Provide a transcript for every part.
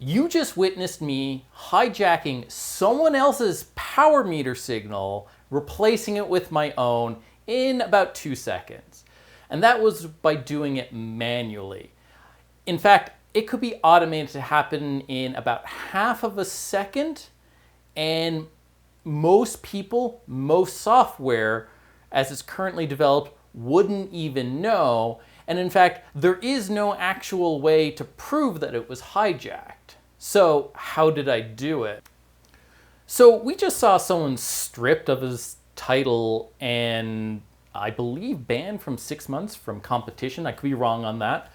You just witnessed me hijacking someone else's power meter signal, replacing it with my own in about 2 seconds. And that was by doing it manually. In fact, it could be automated to happen in about half of a second, and most people, most software, as it's currently developed, wouldn't even know. And in fact, there is no actual way to prove that it was hijacked. So how did I do it? So we just saw someone stripped of his title and I believe banned from 6 months from competition. I could be wrong on that.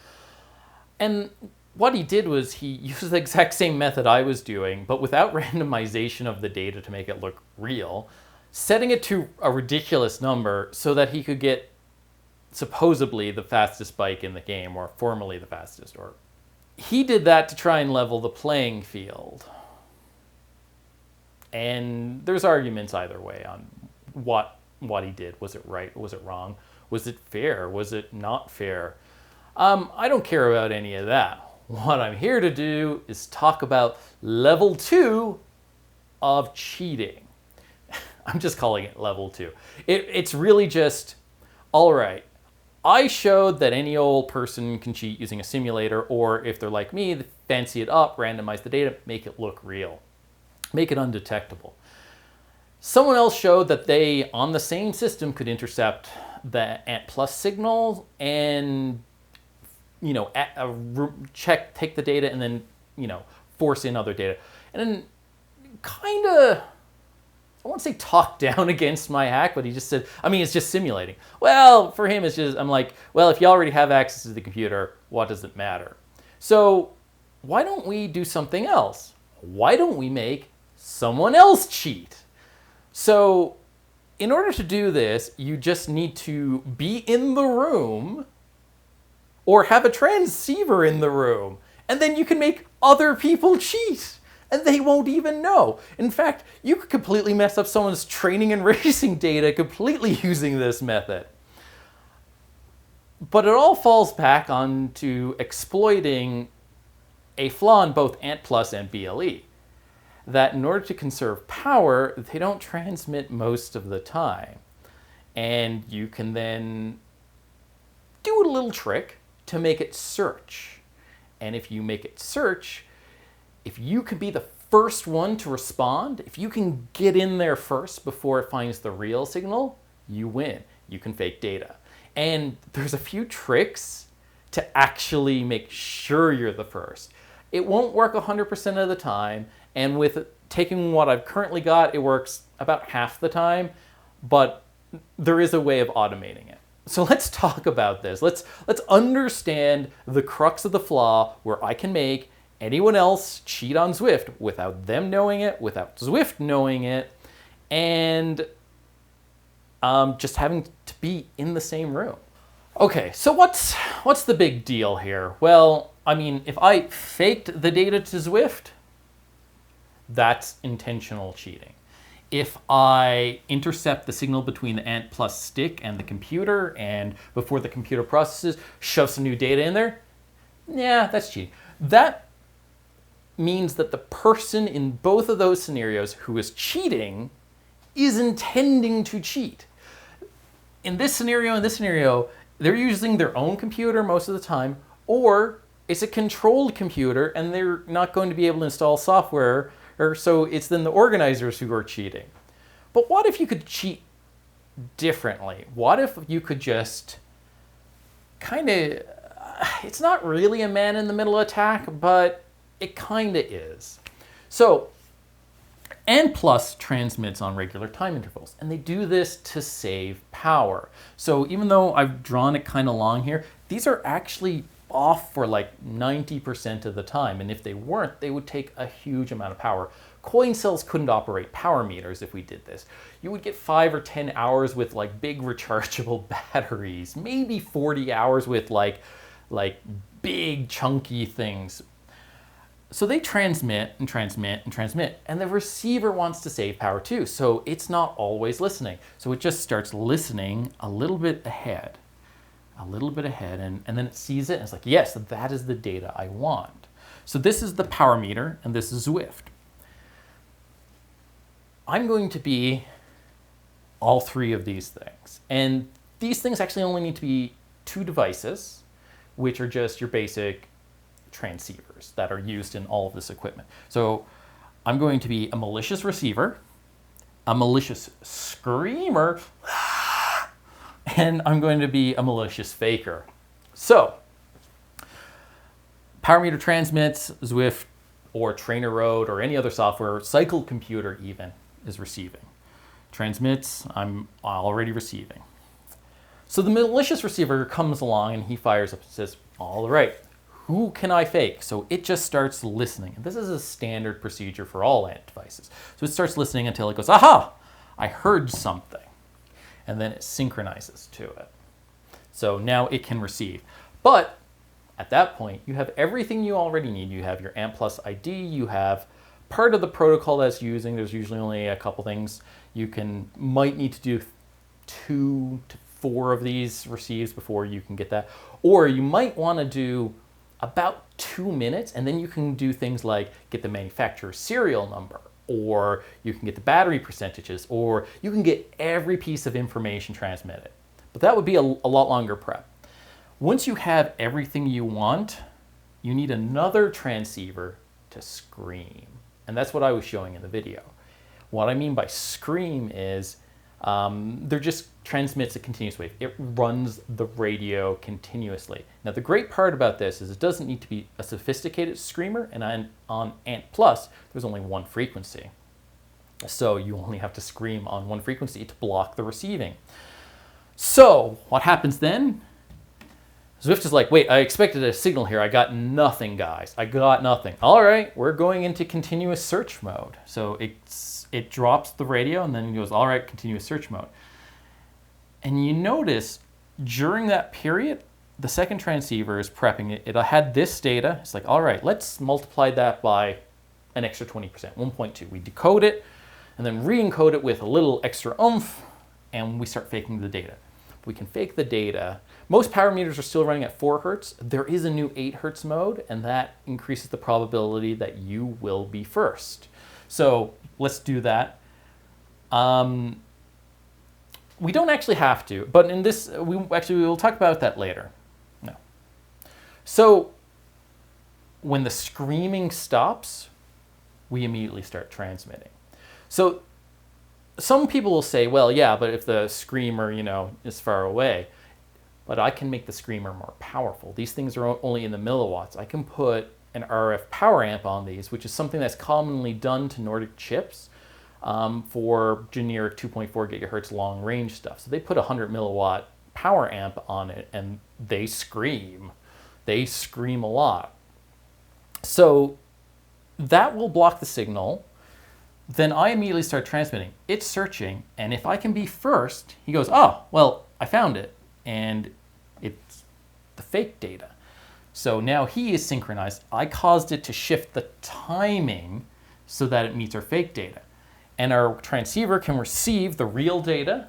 And what he did was he used the exact same method I was doing, but without randomization of the data to make it look real, setting it to a ridiculous number so that he could get supposedly the fastest bike in the game, or formerly the fastest. Or he did that to try and level the playing field. And there's arguments either way on what he did. Was it right? Was it wrong? Was it fair? Was it not fair? I don't care about any of that. What I'm here to do is talk about level 2 of cheating. I'm just calling it level 2. It's really just, all right, I showed that any old person can cheat using a simulator, or if they're like me, fancy it up, randomize the data, make it look real, make it undetectable. Someone else showed that they, on the same system, could intercept the Ant Plus signal and take the data and then, force in other data. And then kind of, I won't say talk down against my hack, but he just said, it's just simulating. Well, for him, it's just, I'm like, well, if you already have access to the computer, what does it matter? So why don't we do something else? Why don't we make someone else cheat? So in order to do this, you just need to be in the room or have a transceiver in the room, and then you can make other people cheat, and they won't even know. In fact, you could completely mess up someone's training and racing data completely using this method. But it all falls back onto exploiting a flaw in both Ant Plus and BLE, that in order to conserve power, they don't transmit most of the time. And you can then do a little trick to make it search. And if you make it search, if you can be the first one to respond, if you can get in there first before it finds the real signal, you win. You can fake data. And there's a few tricks to actually make sure you're the first. It won't work 100% of the time, and with taking what I've currently got, it works about half the time, but there is a way of automating it. So let's talk about this. Let's understand the crux of the flaw where I can make anyone else cheat on Zwift without them knowing it, without Zwift knowing it, and just having to be in the same room. Okay, so what's the big deal here? Well, if I faked the data to Zwift, that's intentional cheating. If I intercept the signal between the Ant Plus stick and the computer, and before the computer processes, shove some new data in there, yeah, that's cheating. That means that the person in both of those scenarios who is cheating is intending to cheat. In this scenario, they're using their own computer most of the time, or it's a controlled computer and they're not going to be able to install software, or so it's then the organizers who are cheating. But what if you could cheat differently? What if you could just it's not really a man-in-the-middle attack, but it kind of is. So Ant Plus transmits on regular time intervals, and they do this to save power. So even though I've drawn it kind of long here, these are actually off for like 90% of the time, and if they weren't, they would take a huge amount of power. Coin cells couldn't operate power meters if we did this. You would get 5 or 10 hours with like big rechargeable batteries, maybe 40 hours with like big chunky things. So they transmit and transmit and transmit, and the receiver wants to save power too, so it's not always listening. So it just starts listening a little bit ahead, and then it sees it, and it's like, yes, that is the data I want. So this is the power meter, and this is Zwift. I'm going to be all three of these things. And these things actually only need to be two devices, which are just your basic transceivers that are used in all of this equipment. So I'm going to be a malicious receiver, a malicious screamer, and I'm going to be a malicious faker. So power meter transmits, Zwift or Trainer Road or any other software, cycled computer even, is receiving. Transmits, I'm already receiving. So the malicious receiver comes along and he fires up and says, all right, who can I fake? So it just starts listening. And this is a standard procedure for all ANT devices. So it starts listening until it goes, aha, I heard something. And then it synchronizes to it. So now it can receive. But at that point, you have everything you already need. You have your ANT Plus ID, you have part of the protocol that's using. There's usually only a couple things. You might need to do 2 to 4 of these receives before you can get that. Or you might want to do about 2 minutes, and then you can do things like get the manufacturer's serial number, or you can get the battery percentages, or you can get every piece of information transmitted. But that would be a lot longer prep. Once you have everything you want, you need another transceiver to scream. And that's what I was showing in the video. What I mean by scream is there just transmits a continuous wave. It runs the radio continuously. Now the great part about this is it doesn't need to be a sophisticated screamer, and on ANT Plus, there's only one frequency. So you only have to scream on one frequency to block the receiving. So what happens then? Zwift is like, wait, I expected a signal here. I got nothing, guys. I got nothing. All right, we're going into continuous search mode. So it drops the radio and then it goes, all right, continuous search mode. And you notice during that period, the second transceiver is prepping it. It had this data. It's like, all right, let's multiply that by an extra 20%, 1.2. We decode it and then re-encode it with a little extra oomph, and we start faking the data. We can fake the data. Most power meters are still running at 4 hertz. There is a new 8 hertz mode, and that increases the probability that you will be first. So let's do that. We don't actually have to, but in this, we will talk about that later. No. So when the screaming stops, we immediately start transmitting. So some people will say, well, yeah, but if the screamer, is far away, but I can make the screamer more powerful. These things are only in the milliwatts. I can put an RF power amp on these, which is something that's commonly done to Nordic chips for generic 2.4 gigahertz long range stuff. So they put a 100 milliwatt power amp on it and they scream. They scream a lot. So that will block the signal. Then I immediately start transmitting. It's searching, and if I can be first, he goes, oh, well, I found it, and it's the fake data. So now he is synchronized. I caused it to shift the timing so that it meets our fake data. And our transceiver can receive the real data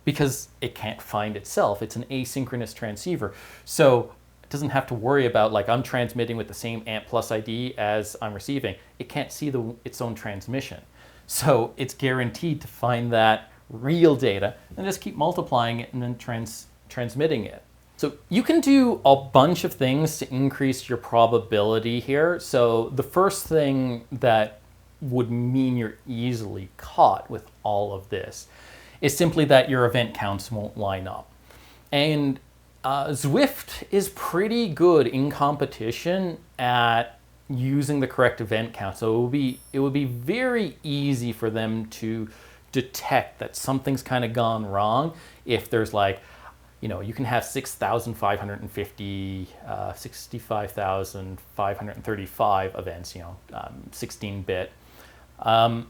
because it can't find itself. It's an asynchronous transceiver. So it doesn't have to worry about, like, I'm transmitting with the same ANT Plus ID as I'm receiving. It can't see its own transmission. So it's guaranteed to find that real data and just keep multiplying it and then transmitting it. So you can do a bunch of things to increase your probability here. So the first thing that would mean you're easily caught with all of this is simply that your event counts won't line up. And Zwift is pretty good in competition at using the correct event count. So it would be very easy for them to detect that something's kind of gone wrong if there's you can have 6,550, 65,535 events, 16-bit. And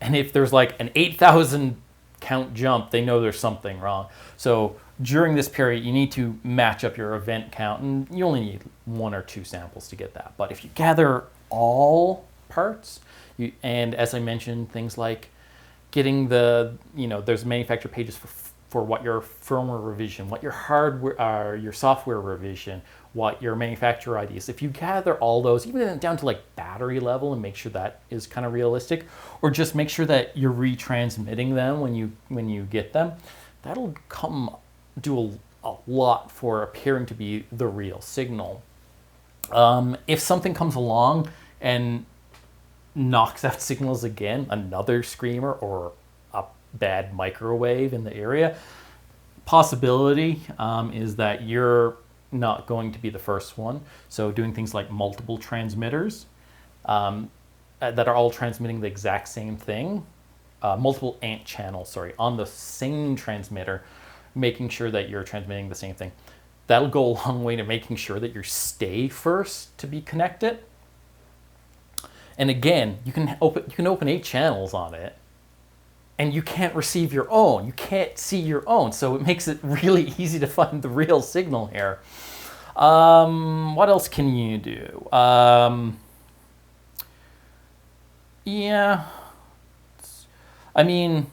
if there's like an 8,000 count jump, they know there's something wrong. So during this period, you need to match up your event count, and you only need 1 or 2 samples to get that. But if you gather all parts, and as I mentioned, things like getting there's manufacturer pages for for what your firmware revision, what your hardware, your software revision, what your manufacturer ID is. If you gather all those, even down to like battery level, and make sure that is kind of realistic, or just make sure that you're retransmitting them when you get them, that'll do a lot for appearing to be the real signal. If something comes along and knocks out signals again, another screamer or a bad microwave in the area, possibility is that you're not going to be the first one. So doing things like multiple transmitters that are all transmitting the exact same thing, multiple ANT channels, on the same transmitter, making sure that you're transmitting the same thing. That'll go a long way to making sure that you stay first to be connected. And again, you can open 8 channels on it, and you can't receive your own. You can't see your own, so it makes it really easy to find the real signal here. What else can you do? Yeah, I mean,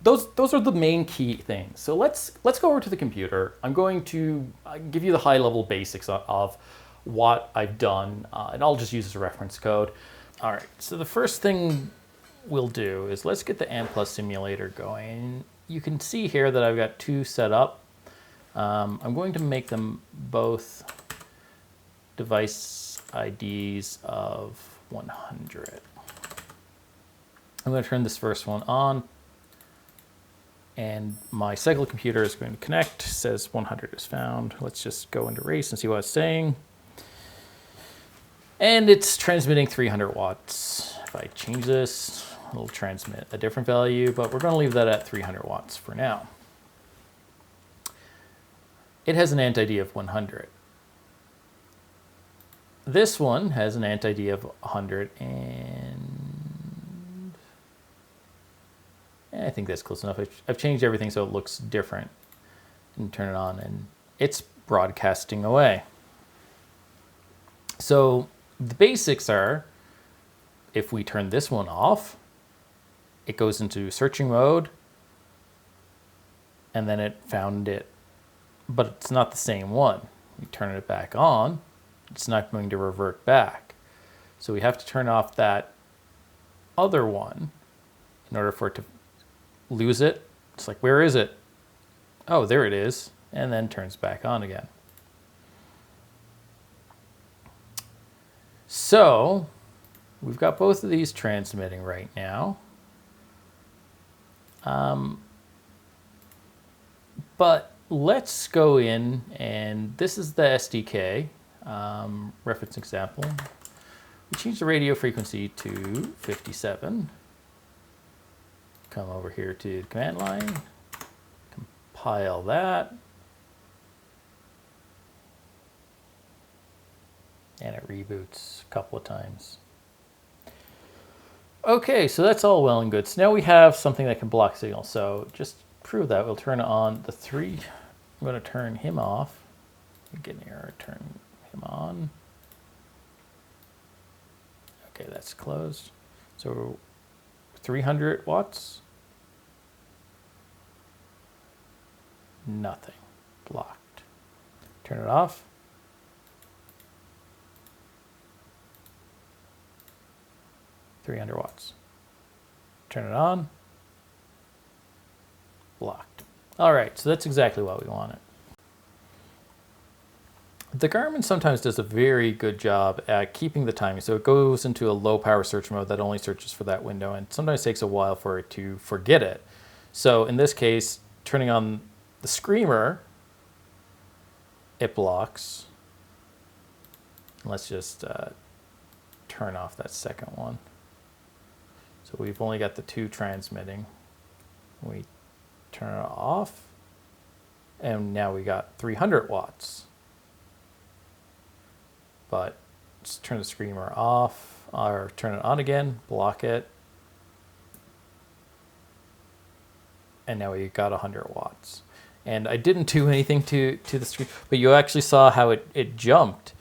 those are the main key things. So let's go over to the computer. I'm going to give you the high level basics of what I've done, and I'll just use as a reference code. All right, so the first thing we'll do is let's get the ANT+ simulator going. You can see here that I've got 2 set up. I'm going to make them both device IDs of 100. I'm going to turn this first one on, and my cycle computer is going to connect. Says 100 is found. Let's just go into race and see what it's saying. And it's transmitting 300 watts. If I change this, it'll transmit a different value, but we're going to leave that at 300 watts for now. It has an ANT ID of 100. This one has an ANT ID of 100, and I think that's close enough. I've changed everything so it looks different. And turn it on, and it's broadcasting away. So the basics are, if we turn this one off, it goes into searching mode, and then it found it, but it's not the same one. We turn it back on, it's not going to revert back. So we have to turn off that other one in order for it to lose it. It's like, where is it? Oh, there it is, and then turns back on again. So we've got both of these transmitting right now. But let's go in, and this is the SDK reference example. We change the radio frequency to 57. Come over here to the command line, compile that, and it reboots a couple of times. Okay, so that's all well and good. So now we have something that can block signal. So just to prove that, we'll turn on the 3. I'm going to turn him off. Get an error, turn him on. Okay, that's closed. So 300 watts. Nothing. Blocked. Turn it off. $300 watts. Turn it on. Blocked. All right, so that's exactly what we wanted. The Garmin sometimes does a very good job at keeping the timing. So it goes into a low power search mode that only searches for that window, and sometimes takes a while for it to forget it. So in this case, turning on the screamer, it blocks. Let's just turn off that second one. So we've only got the 2 transmitting. We turn it off, and now we got 300 watts. But let's turn the screamer off, or turn it on again, block it, and now we got 100 watts. And I didn't do anything to the screen, but you actually saw how it jumped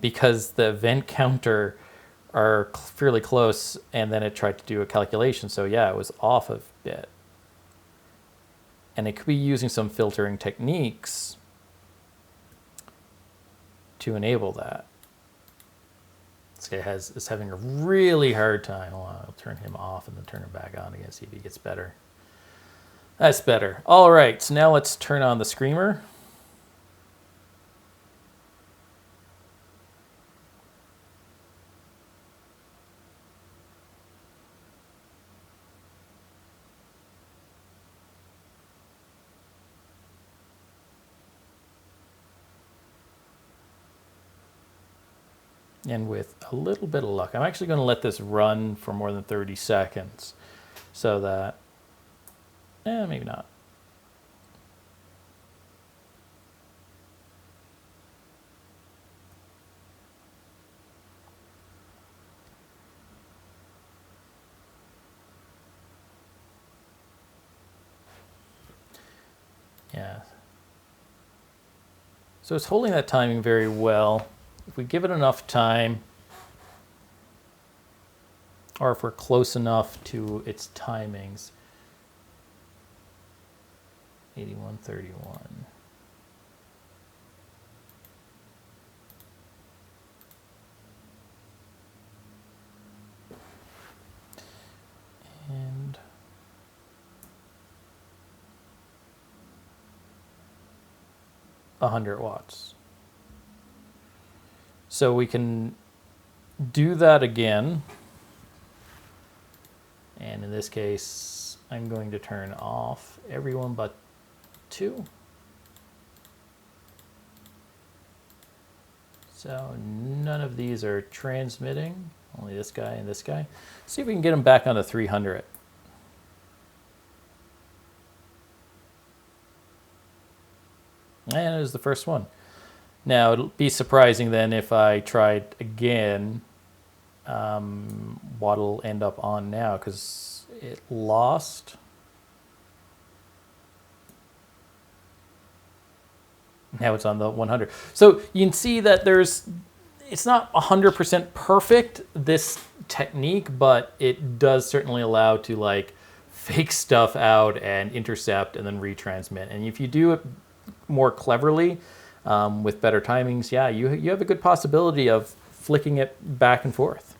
because the event counter are fairly close, and then it tried to do a calculation. So yeah, it was off a bit. And it could be using some filtering techniques to enable that. This guy is having a really hard time. Well, I'll turn him off and then turn him back on again, see if he gets better. That's better. All right, so now let's turn on the screamer. And with a little bit of luck, I'm actually going to let this run for more than 30 seconds so that, maybe not. Yeah. So it's holding that timing very well. If we give it enough time, or if we're close enough to its timings, 81:31. And $100. So we can do that again. And in this case, I'm going to turn off everyone but 2. So none of these are transmitting, only this guy and this guy. See if we can get them back onto 300. And it was the first one. Now, it'll be surprising then if I tried again, what it'll end up on now, because it lost. Now it's on the 100. So you can see that it's not 100% perfect, this technique, but it does certainly allow to like fake stuff out and intercept and then retransmit. And if you do it more cleverly, with better timings, yeah, you have a good possibility of flicking it back and forth.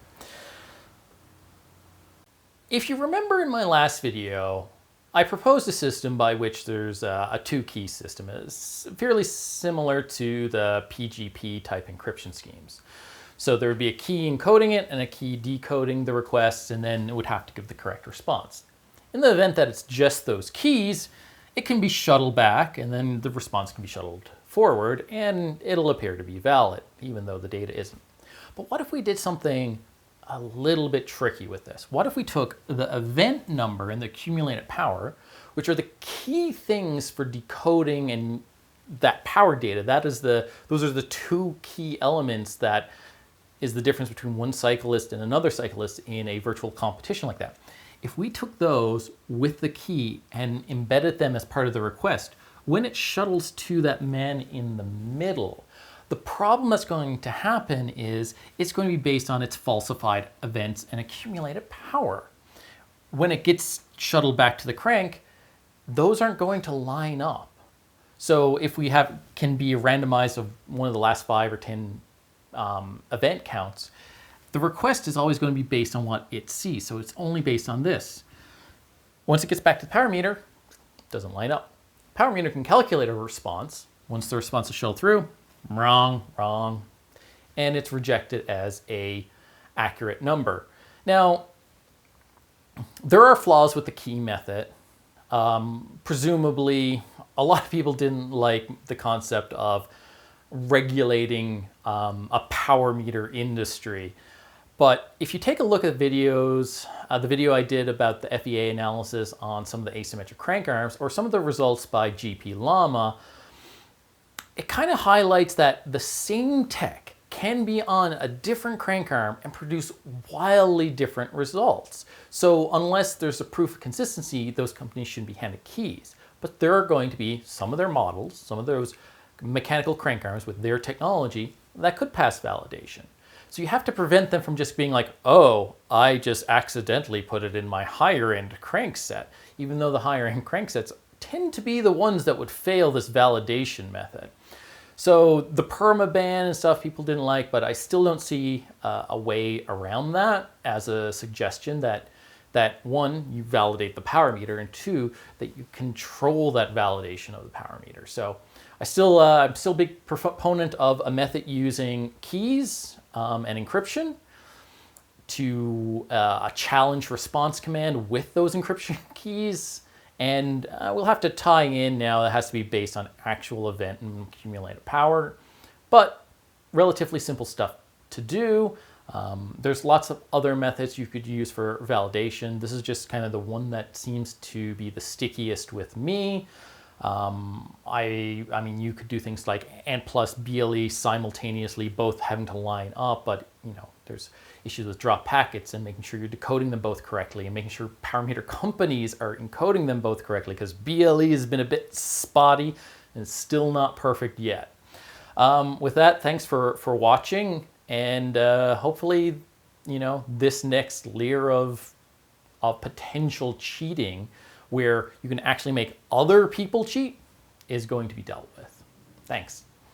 If you remember in my last video, I proposed a system by which there's a 2-key system. It's fairly similar to the PGP type encryption schemes. So there would be a key encoding it and a key decoding the request, and then it would have to give the correct response. In the event that it's just those keys, it can be shuttled back, and then the response can be shuttled forward, and it'll appear to be valid, even though the data isn't. But what if we did something a little bit tricky with this? What if we took the event number and the accumulated power, which are the key things for decoding and that power data, those are the 2 key elements that is the difference between one cyclist and another cyclist in a virtual competition like that. If we took those with the key and embedded them as part of the request, when it shuttles to that man in the middle, the problem that's going to happen is it's going to be based on its falsified events and accumulated power. When it gets shuttled back to the crank, those aren't going to line up. So if we can be randomized of one of the last 5 or 10 event counts, the request is always going to be based on what it sees. So it's only based on this. Once it gets back to the power meter, it doesn't line up. Power meter can calculate a response. Once the response is shelled through, wrong, wrong, and it's rejected as a accurate number. Now, there are flaws with the key method. Presumably, a lot of people didn't like the concept of regulating a power meter industry. But if you take a look at videos, the video I did about the FEA analysis on some of the asymmetric crank arms, or some of the results by GP Llama, it kind of highlights that the same tech can be on a different crank arm and produce wildly different results. So unless there's a proof of consistency, those companies shouldn't be handed keys. But there are going to be some of their models, some of those mechanical crank arms with their technology that could pass validation. So you have to prevent them from just being like, oh, I just accidentally put it in my higher end crank set, even though the higher end crank sets tend to be the ones that would fail this validation method. So the permaban and stuff people didn't like, but I still don't see a way around that as a suggestion that one, you validate the power meter, and two, that you control that validation of the power meter. So I'm still a big proponent of a method using keys and encryption to a challenge response command with those encryption keys. And we'll have to tie in now, that has to be based on actual event and accumulated power, but relatively simple stuff to do. There's lots of other methods you could use for validation. This is just kind of the one that seems to be the stickiest with me. I mean, you could do things like ANT plus BLE simultaneously, both having to line up, but there's issues with drop packets and making sure you're decoding them both correctly and making sure power meter companies are encoding them both correctly, because BLE has been a bit spotty and it's still not perfect yet. With that, thanks for watching, and hopefully, this next layer of potential cheating where you can actually make other people cheat is going to be dealt with. Thanks.